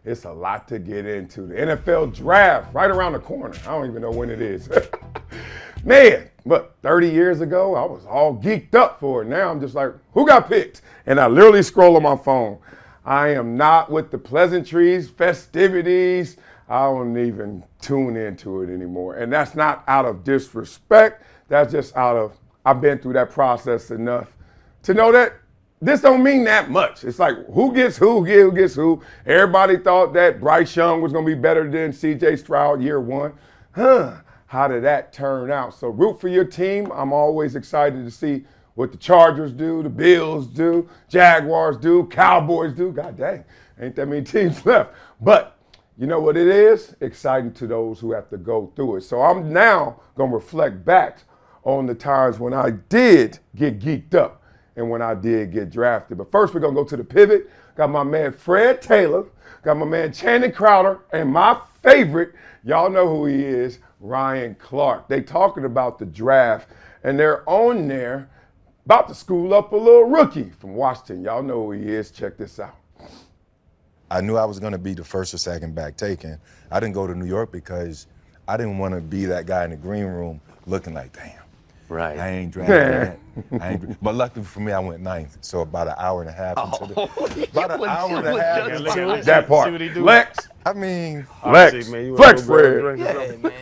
It's a lot to get into. The NFL draft right around the corner. I don't even know when it is. Man, but 30 years ago, I was all geeked up for it. Now I'm just like, who got picked? And I literally scroll on my phone. I am not with the pleasantries, festivities. I don't even tune into it anymore. And that's not out of disrespect. That's just out of, I've been through that process enough to know that this don't mean that much. It's like, who gets who, who gets who. Everybody thought that Bryce Young was going to be better than C.J. Stroud year one. How did that turn out? So root for your team. I'm always excited to see what the Chargers do, the Bills do, Jaguars do, Cowboys do. God dang, ain't that many teams left. But you know what it is? Exciting to those who have to go through it. So I'm now going to reflect back on the times when I did get geeked up and when I did get drafted. But first, we're going to go to the pivot. Got my man Fred Taylor, got my man Channing Crowder, and my favorite, y'all know who he is, Ryan Clarke. They talking about the draft, and they're on there about to school up a little rookie from Washington. Y'all know who he is. Check this out. I knew I was going to be the first or second back taken. I didn't go to New York because I didn't want to be that guy in the green room looking like, damn. Right. I ain't drafted that. But luckily for me, I went ninth. So about an hour and a half into that part. Lex. I mean, Lex. Flex Fred.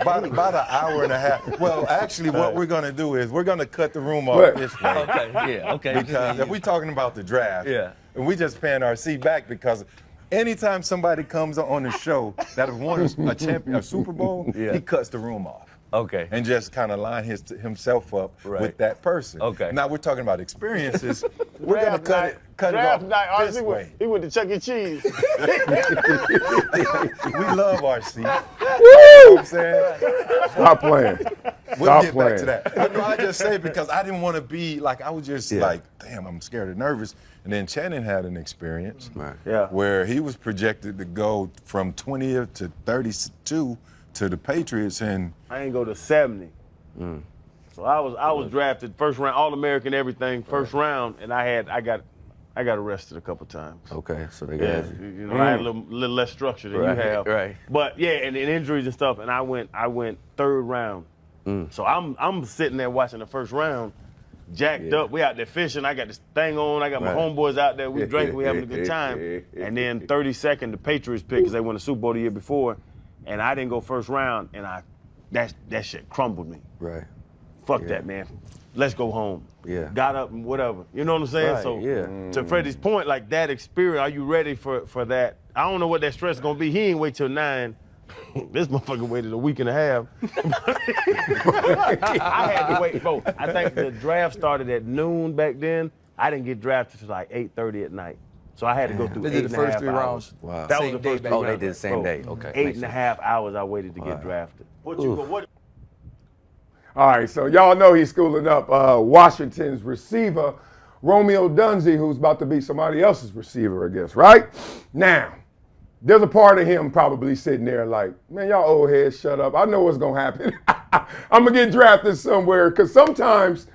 About an hour and a half. Well, actually, what we're going to do is we're going to cut the room off this way. Okay. Because if we're talking about the draft, and we just paying our seat back because anytime somebody comes on the show that has won a Super Bowl, he cuts the room off. Okay. And just kind of line himself up with that person. Okay. Now we're talking about experiences. We're going to cut it off this way. He went to Chuck E. Cheese. We love RC. You know what I'm saying? Stop playing. We'll get back to that. I just say because I didn't want to be like, I was just like, damn, I'm scared and nervous. And then Channing had an experience where he was projected to go from 20th to 32 to the Patriots, and I ain't go to 70. So I was drafted first round, All-American, everything, first round, and I got arrested a couple times. Okay, so they got you know, I had a little less structure than you have. Right. But and injuries and stuff, and I went third round. So I'm sitting there watching the first round, jacked up. We out there fishing. I got this thing on. I got my homeboys out there. We drinking. We having a good time. And then 32nd, the Patriots pick because they won the Super Bowl the year before. And I didn't go first round, and that shit crumbled me. Right. Fuck that, man. Let's go home. Yeah. Got up and whatever. You know what I'm saying? Right, so to Freddie's point, like that experience, are you ready for that? I don't know what that stress is gonna be. He ain't wait till 9. This motherfucker waited a week and a half. I had to wait, bro. I think the draft started at noon back then. I didn't get drafted till like 8:30 at night. So I had to go through 8.5 hours. Wow. That was the first 3 rounds. Oh, they did the same day. Okay. 8.5 hours I waited to get drafted. All right, so y'all know he's schooling up Washington's receiver, Romeo Dunze, who's about to be somebody else's receiver, I guess, right? Now, there's a part of him probably sitting there like, man, y'all old heads, shut up. I know what's going to happen. I'm going to get drafted somewhere because sometimes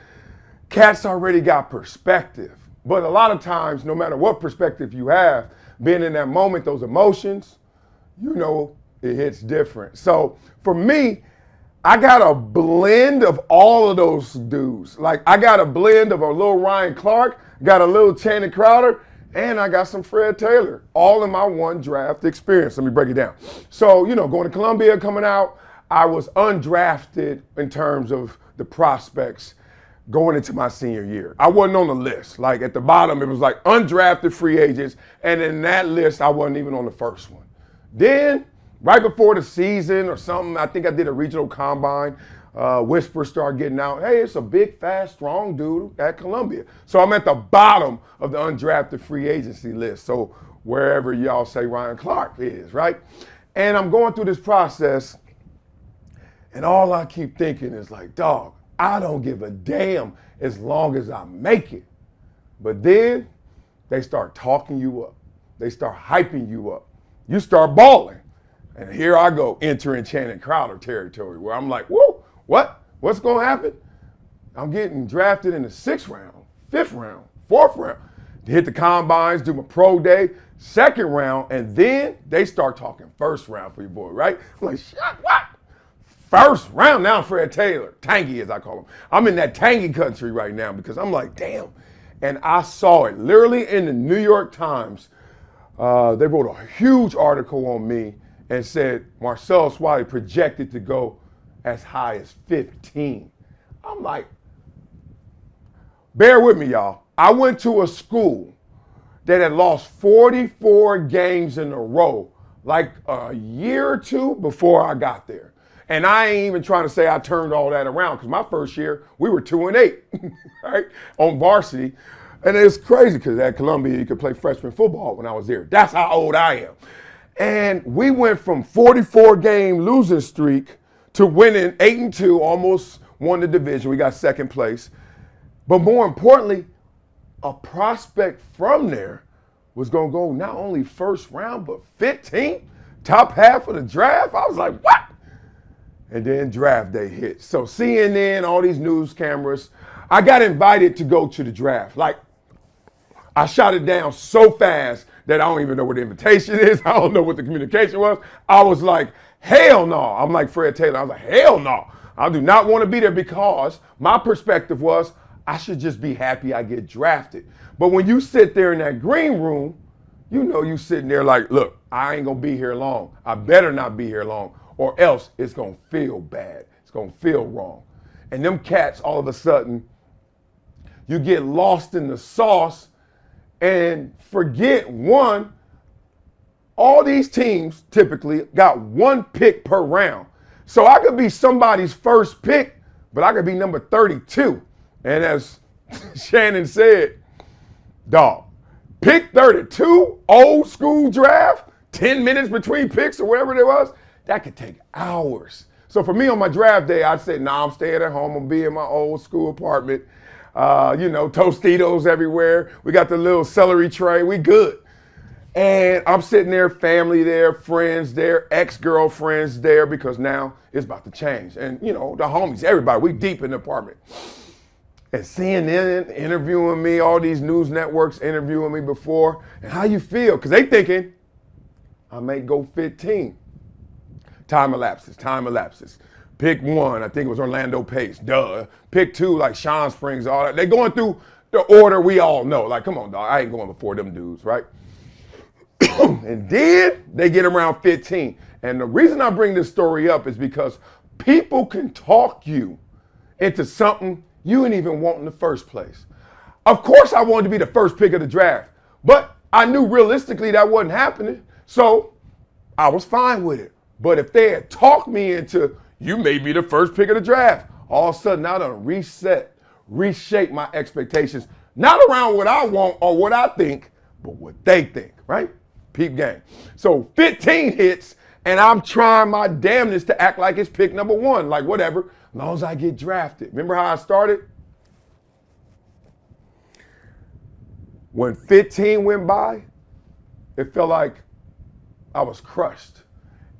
cats already got perspective. But a lot of times, no matter what perspective you have, being in that moment, those emotions, you know, it hits different. So for me, I got a blend of all of those dudes. Like I got a blend of a little Ryan Clarke, got a little Channing Crowder, and I got some Fred Taylor, all in my one draft experience. Let me break it down. So, you know, going to Columbia, coming out, I was undrafted in terms of the prospects going into my senior year. I wasn't on the list. Like at the bottom, it was like undrafted free agents. And in that list, I wasn't even on the first one. Then, right before the season or something, I think I did a regional combine. Whispers started getting out, hey, it's a big, fast, strong dude at Columbia. So I'm at the bottom of the undrafted free agency list. So wherever y'all say Ryan Clarke is, right? And I'm going through this process, and all I keep thinking is like, dog, I don't give a damn as long as I make it. But then they start talking you up. They start hyping you up. You start balling. And here I go, entering Channing Crowder territory where I'm like, whoa, what? What's going to happen? I'm getting drafted in the 6th round, 5th round, 4th round to hit the combines, do my pro day, second round, and then they start talking first round for your boy, right? I'm like, shit, what? First round? Now I'm Fred Taylor, tangy as I call him. I'm in that tangy country right now because I'm like, damn. And I saw it literally in the New York Times. They wrote a huge article on me and said Marcellus Wiley projected to go as high as 15. I'm like, bear with me, y'all. I went to a school that had lost 44 games in a row like a year or two before I got there. And I ain't even trying to say I turned all that around because my first year, we were 2-8, right, on varsity. And it's crazy because at Columbia, you could play freshman football when I was there. That's how old I am. And we went from 44-game losing streak to winning 8-2, almost won the division. We got second place. But more importantly, a prospect from there was going to go not only first round, but 15, top half of the draft. I was like, what? And then draft day hit. So CNN, all these news cameras, I got invited to go to the draft. Like, I shot it down so fast that I don't even know what the invitation is. I don't know what the communication was. I was like, hell no. I'm like Fred Taylor. I was like, hell no. I do not want to be there because my perspective was I should just be happy I get drafted. But when you sit there in that green room, you know you sitting there like, look, I ain't going to be here long. I better not be here long or else it's going to feel bad. It's going to feel wrong. And them cats, all of a sudden, you get lost in the sauce and forget one, all these teams typically got one pick per round. So I could be somebody's first pick, but I could be number 32. And as Shannon said, dog, pick 32, old school draft, 10 minutes between picks or whatever it was, that could take hours. So for me on my draft day, I'd say, nah, I'm staying at home. I'm be in my old school apartment. Tostitos everywhere. We got the little celery tray. We good. And I'm sitting there, family there, friends there, ex-girlfriends there, because now it's about to change. And, the homies, everybody, we deep in the apartment. And CNN interviewing me, all these news networks interviewing me before. And how you feel? Because they thinking I may go 15. Time elapses. Pick 1, I think it was Orlando Pace. Duh. Pick 2, like Sean Springs, all that. They going through the order we all know. Like, come on, dog. I ain't going before them dudes, right? And then they get around 15. And the reason I bring this story up is because people can talk you into something you didn't even want in the first place. Of course, I wanted to be the first pick of the draft, but I knew realistically that wasn't happening. So I was fine with it. But if they had talked me into, you may be the first pick of the draft, all of a sudden I done reshape my expectations, not around what I want or what I think, but what they think, right? Peep game. So 15 hits, and I'm trying my damnness to act like it's pick number 1, like whatever, as long as I get drafted. Remember how I started? When 15 went by, it felt like I was crushed.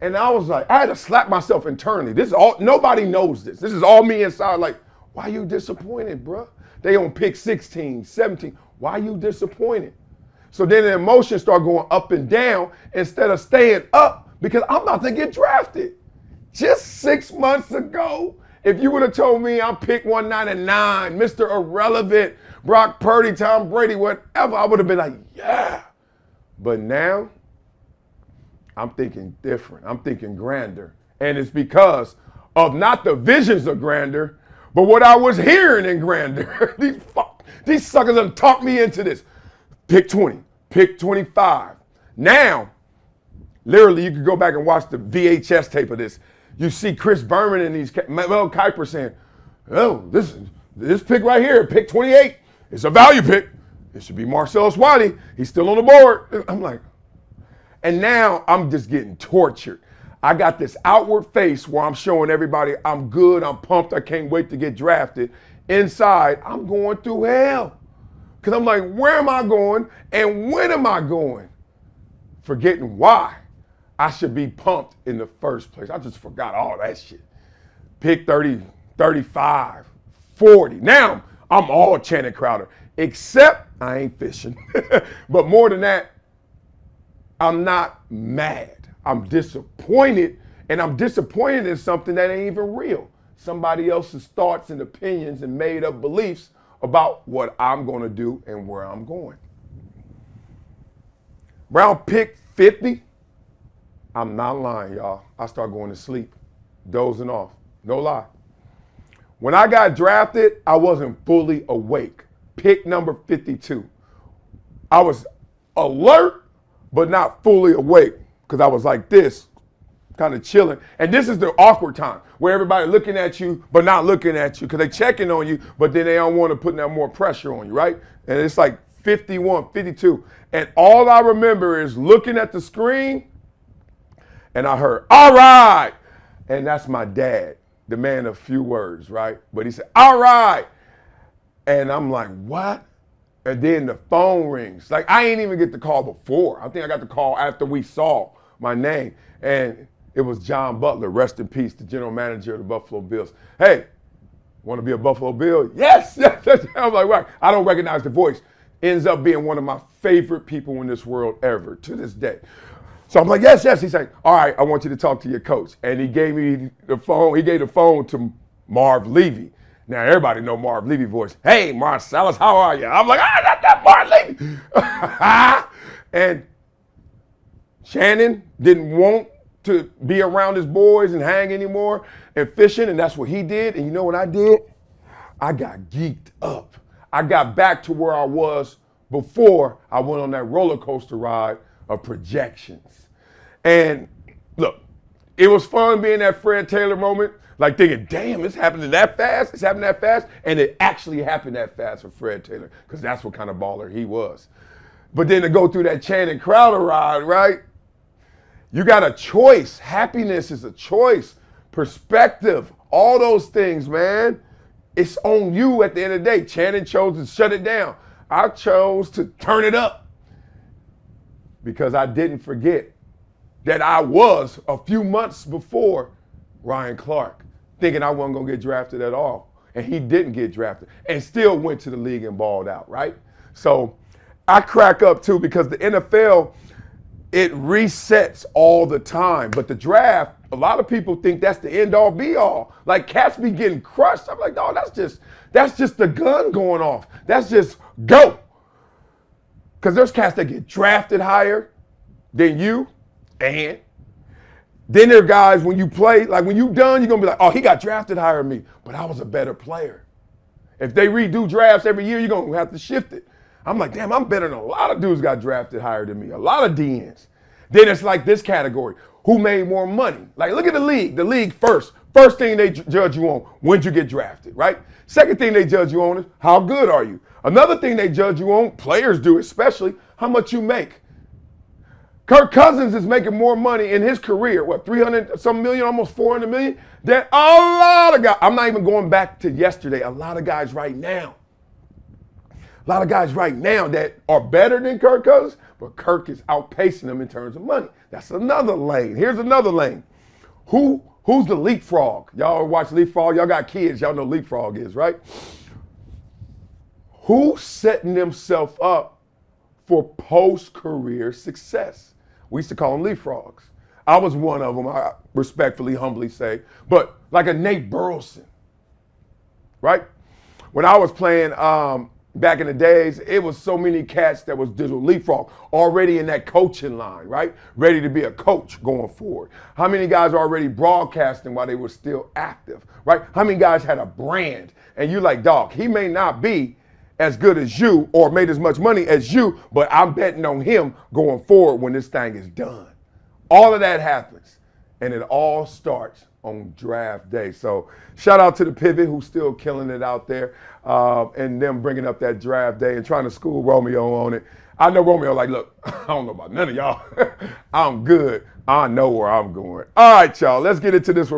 And I was like, I had to slap myself internally. This is all, nobody knows this. This is all me inside. Like, why you disappointed, bro? They on pick 16, 17. Why you disappointed? So then the emotions start going up and down instead of staying up because I'm about to get drafted. Just 6 months ago, if you would have told me I'm pick 199, Mr. Irrelevant, Brock Purdy, Tom Brady, whatever, I would have been like, yeah. But now, I'm thinking different. I'm thinking grander. And it's because of not the visions of grandeur, but what I was hearing in grandeur. These suckers done talked me into this. Pick 20, pick 25. Now, literally, you could go back and watch the VHS tape of this. You see Chris Berman and Mel Kiper saying, oh, this pick right here, pick 28, it's a value pick. It should be Marcellus Wiley. He's still on the board. I'm like, and now I'm just getting tortured. I got this outward face where I'm showing everybody I'm good, I'm pumped, I can't wait to get drafted. Inside, I'm going through hell. Because I'm like, where am I going and when am I going? Forgetting why I should be pumped in the first place. I just forgot all that shit. Pick 30, 35, 40. Now I'm all Channing Crowder, except I ain't fishing. But more than that, I'm not mad. I'm disappointed, and I'm disappointed in something that ain't even real. Somebody else's thoughts and opinions and made up beliefs about what I'm going to do and where I'm going. Round pick 50, I'm not lying, y'all. I start going to sleep, dozing off. No lie. When I got drafted, I wasn't fully awake. Pick number 52. I was alert, but not fully awake because I was like this, kind of chilling. And this is the awkward time where everybody looking at you, but not looking at you because they checking on you, but then they don't want to put that more pressure on you, right? And it's like 51, 52. And all I remember is looking at the screen and I heard, all right. And that's my dad, the man of few words, right? But he said, all right. And I'm like, what? And then the phone rings. Like, I ain't even get the call before. I think I got the call after we saw my name. And it was John Butler, rest in peace, the general manager of the Buffalo Bills. Hey, want to be a Buffalo Bill? Yes, yes. I'm like, right. I don't recognize the voice. Ends up being one of my favorite people in this world ever to this day. So I'm like, yes, yes. He's like, all right, I want you to talk to your coach. And he gave me the phone. He gave the phone to Marv Levy. Now, everybody know Marv Levy voice. Hey, Marcellus, how are you? I'm like, that's that Marv Levy. And Shannon didn't want to be around his boys and hang anymore and fishing, and that's what he did. And you know what I did? I got geeked up. I got back to where I was before I went on that roller coaster ride of projections. And look, it was fun being that Fred Taylor moment, like thinking, damn, it's happening that fast, it's happening that fast. And it actually happened that fast for Fred Taylor, because that's what kind of baller he was. But then to go through that Channing Crowder ride, right? You got a choice. Happiness is a choice. Perspective, all those things, man. It's on you at the end of the day. Channing chose to shut it down. I chose to turn it up because I didn't forget that I was a few months before Ryan Clarke, thinking I wasn't going to get drafted at all. And he didn't get drafted and still went to the league and balled out, right? So I crack up too because the NFL, it resets all the time. But the draft, a lot of people think that's the end all be all. Like cats be getting crushed. I'm like, no, that's just the gun going off. That's just go. Because there's cats that get drafted higher than you, and then there are guys when you play, like when you done, you're gonna be like, oh, he got drafted higher than me, but I was a better player. If they redo drafts every year, you're gonna have to shift it. I'm like, damn, I'm better than a lot of dudes got drafted higher than me, a lot of DNs. Then it's like this category, who made more money? Like, look at the league first. First thing they judge you on, when'd you get drafted, right? Second thing they judge you on is, how good are you? Another thing they judge you on, players do especially, how much you make. Kirk Cousins is making more money in his career, what, 300 some million, almost 400 million, than a lot of guys. I'm not even going back to yesterday, a lot of guys right now. A lot of guys right now that are better than Kirk Cousins, but Kirk is outpacing them in terms of money. That's another lane. Here's another lane. Who's the leapfrog? Y'all watch leapfrog? Y'all got kids. Y'all know leapfrog is, right? Who's setting themselves up for post-career success? We used to call them leapfrogs. I was one of them, I respectfully, humbly say. But like a Nate Burleson, right? When I was playing back in the days, it was so many cats that was digital leapfrog, already in that coaching line, right? Ready to be a coach going forward. How many guys are already broadcasting while they were still active, right? How many guys had a brand? And you like, dog, he may not be as good as you or made as much money as you, but I'm betting on him going forward when this thing is done. All of that happens, and it all starts on draft day. So shout out to the Pivot who's still killing it out there, and them bringing up that draft day and trying to school Romeo on it. I know Romeo like, look, I don't know about none of y'all. I'm good. I know where I'm going. All right, y'all, let's get into this one right